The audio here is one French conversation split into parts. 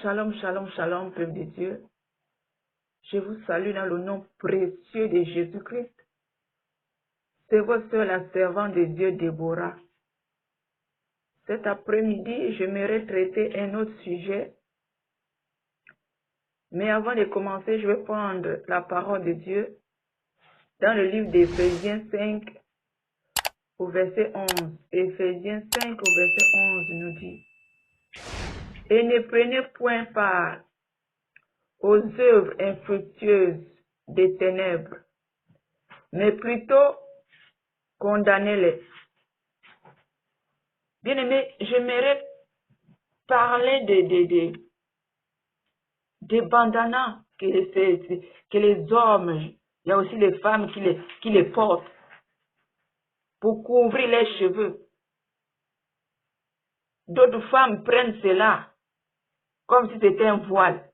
Shalom, shalom, shalom, peuple de Dieu. Je vous salue dans le nom précieux de Jésus-Christ. C'est votre soeur, la servante de Dieu, Déborah. Cet après-midi, j'aimerais traiter un autre sujet. Mais avant de commencer, je vais prendre la parole de Dieu dans le livre d'Éphésiens 5 au verset 11. Éphésiens 5 au verset 11 nous dit: Et ne prenez point part aux œuvres infructueuses des ténèbres, mais plutôt condamnez-les. Bien-aimé, j'aimerais parler des bandanas que les hommes, il y a aussi les femmes qui les portent pour couvrir les cheveux. D'autres femmes prennent cela comme si c'était un voile.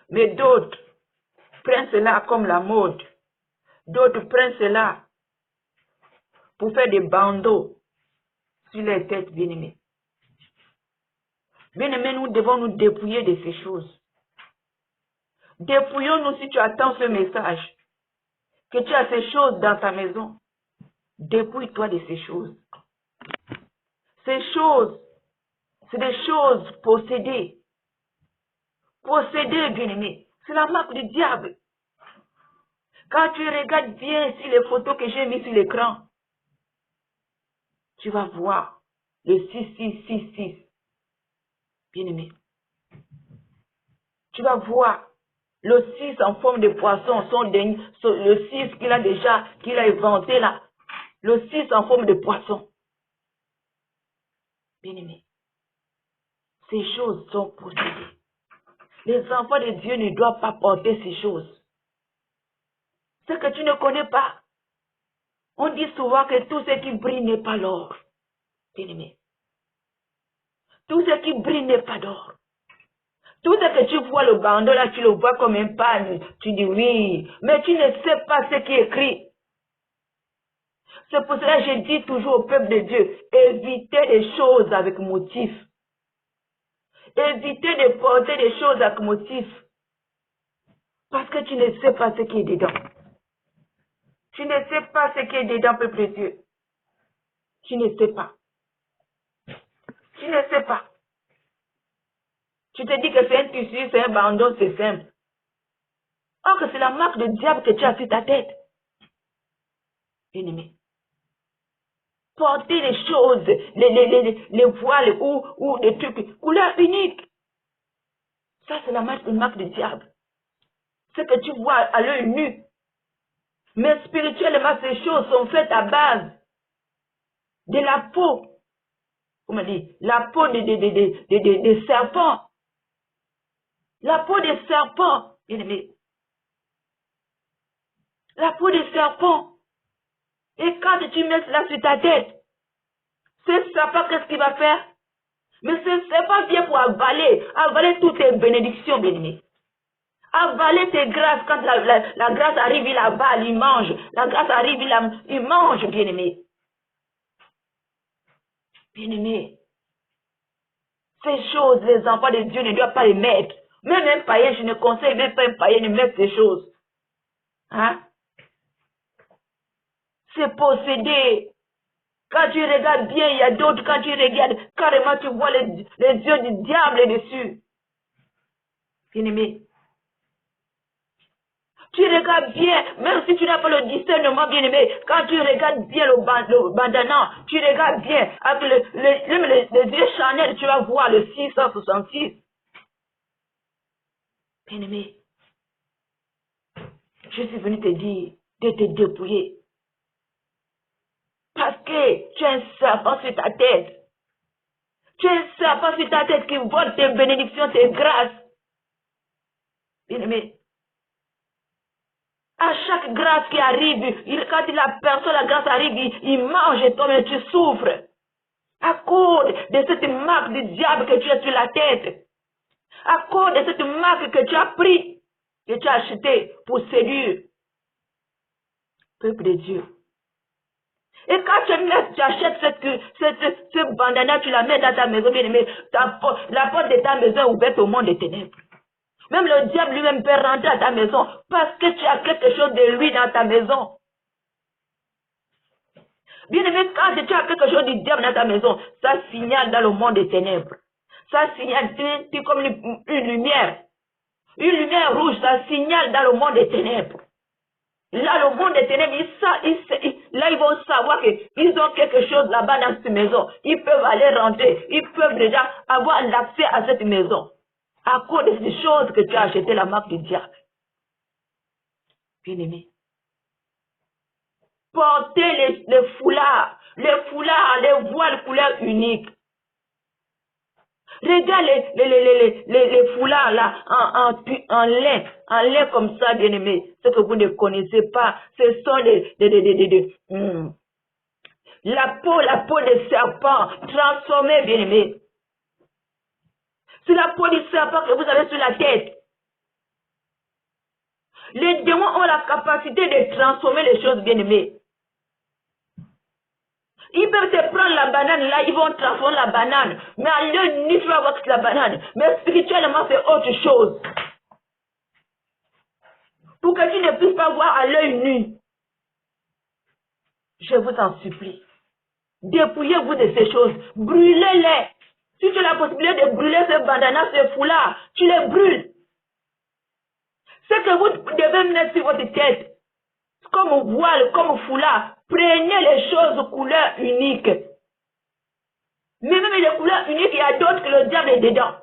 Mais d'autres prennent cela comme la mode. D'autres prennent cela pour faire des bandeaux sur les têtes, bien-aimés. Bien-aimés, nous devons nous dépouiller de ces choses. Dépouillons-nous si tu attends ce message, que tu as ces choses dans ta maison. Dépouille-toi de ces choses. Ces choses, c'est des choses possédées. Possédées, bien-aimé. C'est la marque du diable. Quand tu regardes bien sur les photos que j'ai mises sur l'écran, tu vas voir le 6666. Bien-aimé. Tu vas voir le 6 en forme de poisson, le 6 qu'il a inventé là. Le 6 en forme de poisson. Bien-aimé. Ces choses sont possédées. Les enfants de Dieu ne doivent pas porter ces choses. Ce que tu ne connais pas. On dit souvent que tout ce qui brille n'est pas l'or. Bien-aimé. Tout ce qui brille n'est pas d'or. Tout ce que tu vois, le bandeau là, tu le vois comme un panne. Tu dis oui, mais tu ne sais pas ce qui est écrit. C'est pour cela que je dis toujours au peuple de Dieu, évitez les choses avec motif. Évitez de porter des choses avec motif. Parce que tu ne sais pas ce qui est dedans. Tu ne sais pas ce qui est dedans, peuple de Dieu. Tu ne sais pas. Tu ne sais pas. Tu te dis que c'est un tissu, c'est un bandeau, c'est simple. Or que c'est la marque du diable que tu as sur ta tête. Ennemi. Porter les choses, les voiles ou des trucs, couleur unique. Ça, c'est la marque du diable. Ce que tu vois à l'œil nu. Mais spirituellement, ces choses sont faites à base de la peau. Comment dire? La peau des serpents. La peau des serpents. Bien-aimé. La peau des serpents. Et quand tu mets cela sur ta tête, ce serpent, qu'est-ce qu'il va faire? Mais ce serpent vient pour avaler toutes tes bénédictions, bien-aimé. Avaler tes grâces. Quand la grâce arrive, il avale, il mange. La grâce arrive, il mange, bien-aimé. Bien-aimé. Ces choses, les enfants de Dieu ne doivent pas les mettre. Même un païen, je ne conseille même pas un païen de mettre ces choses. Hein? C'est possédé. Quand tu regardes bien, il y a d'autres, quand tu regardes, carrément tu vois les yeux du diable dessus. Bien-aimé. Tu regardes bien, même si tu n'as pas le discernement, bien-aimé, quand tu regardes bien le bandana, tu regardes bien, avec les yeux charnels, tu vas voir le 666. Bien-aimé, je suis venu te dire de te dépouiller. Parce que tu as un serpent sur ta tête. Tu as un serpent sur ta tête qui vole tes bénédictions, tes grâces. Bien-aimé, à chaque grâce qui arrive, quand la personne, la grâce arrive, il mange et toi, mais tu souffres. À cause de cette marque du diable que tu as sur la tête. À cause de cette marque que tu as pris, que tu as acheté pour séduire. Peuple de Dieu. Et quand tu achètes ce bandana, tu la mets dans ta maison, bien aimé, la porte de ta maison est ouverte au monde des ténèbres. Même le diable lui-même peut rentrer à ta maison parce que tu as quelque chose de lui dans ta maison. Bien aimé, quand tu as quelque chose du diable dans ta maison, ça signale dans le monde des ténèbres. Ça signale, tu comme une lumière. Une lumière rouge, ça signale dans le monde des ténèbres. Là, le monde des ténèbres, là, ils vont savoir qu'ils ont quelque chose là-bas dans cette maison. Ils peuvent aller rentrer. Ils peuvent déjà avoir l'accès à cette maison. À cause de ces choses que tu as acheté la marque du diable. Bien aimé. Portez les foulards, les voiles couleur unique. Regarde les foulards là, en lait comme ça, bien aimé. Ce que vous ne connaissez pas, ce sont la peau de serpent transformée, bien aimé. C'est la peau du serpent que vous avez sur la tête. Les démons ont la capacité de transformer les choses, bien aimées. Ils peuvent te prendre la banane, là, ils vont transformer la banane. Mais à l'œil nu, tu vas voir que c'est la banane. Mais spirituellement, c'est autre chose. Pour que tu ne puisses pas voir à l'œil nu. Je vous en supplie. Dépouillez-vous de ces choses. Brûlez-les. Si tu as la possibilité de brûler ce bandana, ce foulard, tu les brûles. Ce que vous devez mettre sur votre tête, comme voile, comme foulard, prenez les choses couleur unique. Mais même les couleurs uniques, il y a d'autres que le diable est dedans.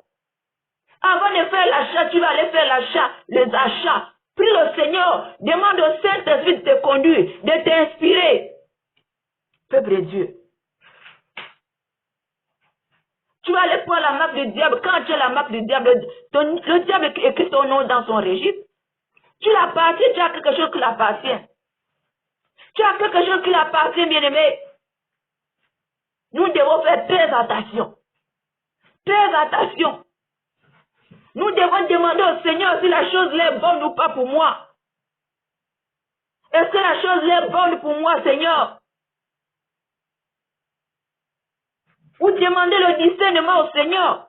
Avant de faire l'achat, tu vas aller faire l'achat, les achats. Prie le Seigneur, demande au Saint-Esprit de te conduire, de t'inspirer. Peuple de Dieu. Tu vas aller prendre la marque du diable. Quand tu as la marque du diable, le diable écrit ton nom dans son registre. Tu l'appartiens, tu as quelque chose qui l'appartient. Tu as quelque chose qui l'appartient, bien-aimé. Nous devons faire très attention. Très attention. Nous devons demander au Seigneur si la chose est bonne ou pas pour moi. Est-ce que la chose est bonne pour moi, Seigneur? Ou demandez le discernement au Seigneur.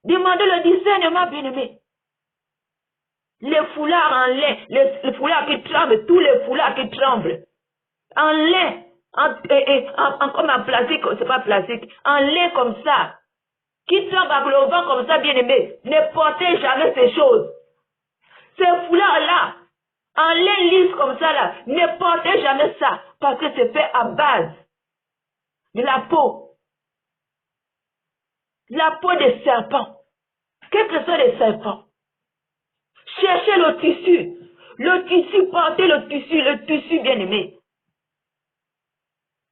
Demandez le discernement, bien-aimé. Les foulards en lin, les foulards qui tremblent, tous les foulards qui tremblent. En lin, comme en plastique, c'est pas plastique, en lin comme ça. Qui tremble avec le vent comme ça, bien-aimé. Ne portez jamais ces choses. Ces foulards-là, en lin lisse comme ça, là, ne portez jamais ça. Parce que c'est fait à base de la peau. La peau des serpents. Quels que soient les serpents. Cherchez le tissu. Le tissu, portez le tissu bien-aimé.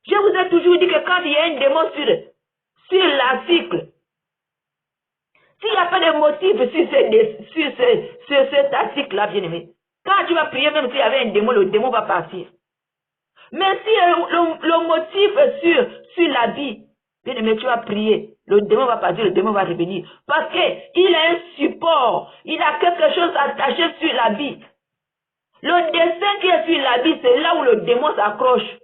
Je vous ai toujours dit que quand il y a un démon sur l'article, s'il n'y a pas de motif sur cet article-là, bien-aimé, quand tu vas prier, même s'il y avait un démon, le démon va partir. Mais si le motif est sur l'habit, bien-aimé, tu vas prier, le démon va partir, le démon va revenir. Parce qu'il a un support, il a quelque chose attaché sur l'habit. Le dessin qui est sur l'habit, c'est là où le démon s'accroche.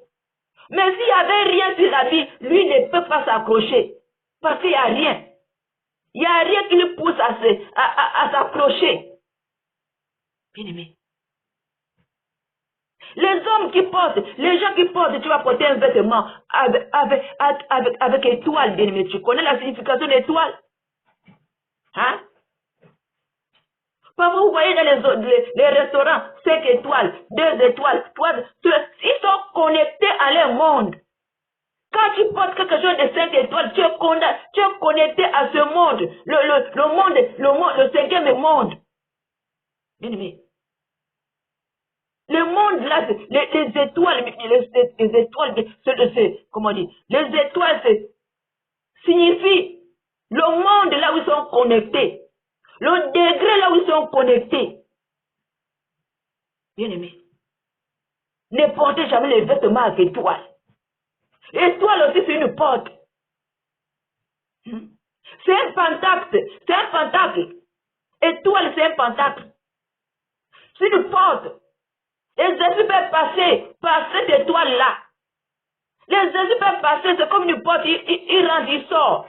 Mais s'il n'y avait rien sur l'habit, lui ne peut pas s'accrocher. Parce qu'il n'y a rien. Il n'y a rien qui le pousse à s'accrocher. Bien-aimé. Les hommes qui portent, les gens qui portent, tu vas porter un vêtement avec étoile, bien-aimé. Tu connais la signification d'étoile? Hein? Parfois, vous voyez dans les restaurants, 5 étoiles, 2 étoiles, 3, ils sont connectés à leur monde. Quand tu portes quelque chose de 5 étoiles, tu es connecté à ce monde, le cinquième monde. Bien-aimé. Le monde là, les étoiles, les étoiles, comment dire, les étoiles, signifie le monde là où ils sont connectés, le degré là où ils sont connectés. Bien-aimé, ne portez jamais les vêtements avec étoiles. Étoile aussi, c'est une porte. C'est un pentacle, Étoile, c'est un pentacle. C'est une porte. Et Jésus peut passer par cette étoile-là. Les esprits peuvent passer, c'est comme une porte, il rentre, il sort.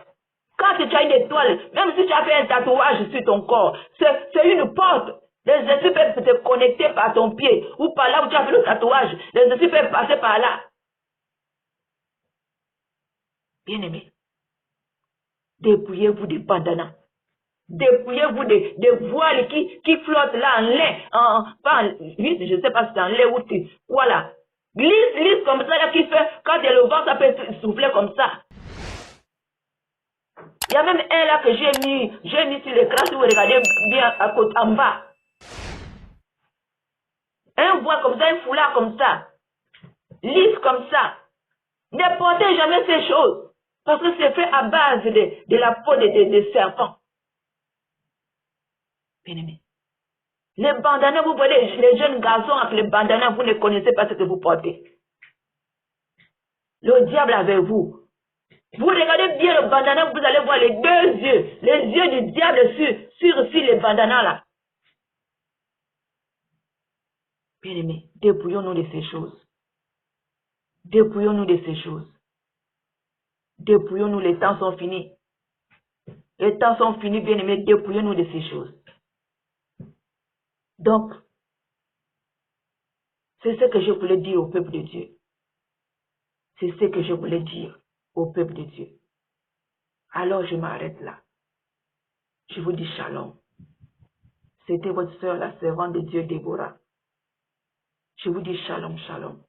Quand tu as une étoile, même si tu as fait un tatouage sur ton corps, c'est une porte. Les esprits peuvent te connecter par ton pied ou par là où tu as fait le tatouage. Les esprits peuvent passer par là. Bien-aimés, dépouillez-vous des bandanas. Dépouillez-vous des voiles qui flottent là en lait. Je ne sais pas si c'est en lait ou voilà. Lisse comme ça, là, qui fait, quand il y a le vent, ça peut souffler comme ça. Il y a même un là que j'ai mis sur l'écran, si vous regardez bien à côté, en bas. Un voile comme ça, un foulard comme ça. Lisse comme ça. Ne portez jamais ces choses. Parce que c'est fait à base de la peau des serpents. Bien-aimés. Les bandanas, vous voyez, les jeunes garçons avec les bandanas, vous ne connaissez pas ce que vous portez. Le diable avec vous. Vous regardez bien le bandana, vous allez voir les deux yeux. Les yeux du diable sur les bandanas là. Bien-aimés, dépouillons-nous de ces choses. Dépouillons-nous de ces choses. Dépouillons-nous, les temps sont finis. Les temps sont finis, bien-aimés, dépouillons-nous de ces choses. Donc, c'est ce que je voulais dire au peuple de Dieu. C'est ce que je voulais dire au peuple de Dieu. Alors, je m'arrête là. Je vous dis shalom. C'était votre sœur, la servante de Dieu, Déborah. Je vous dis shalom, shalom.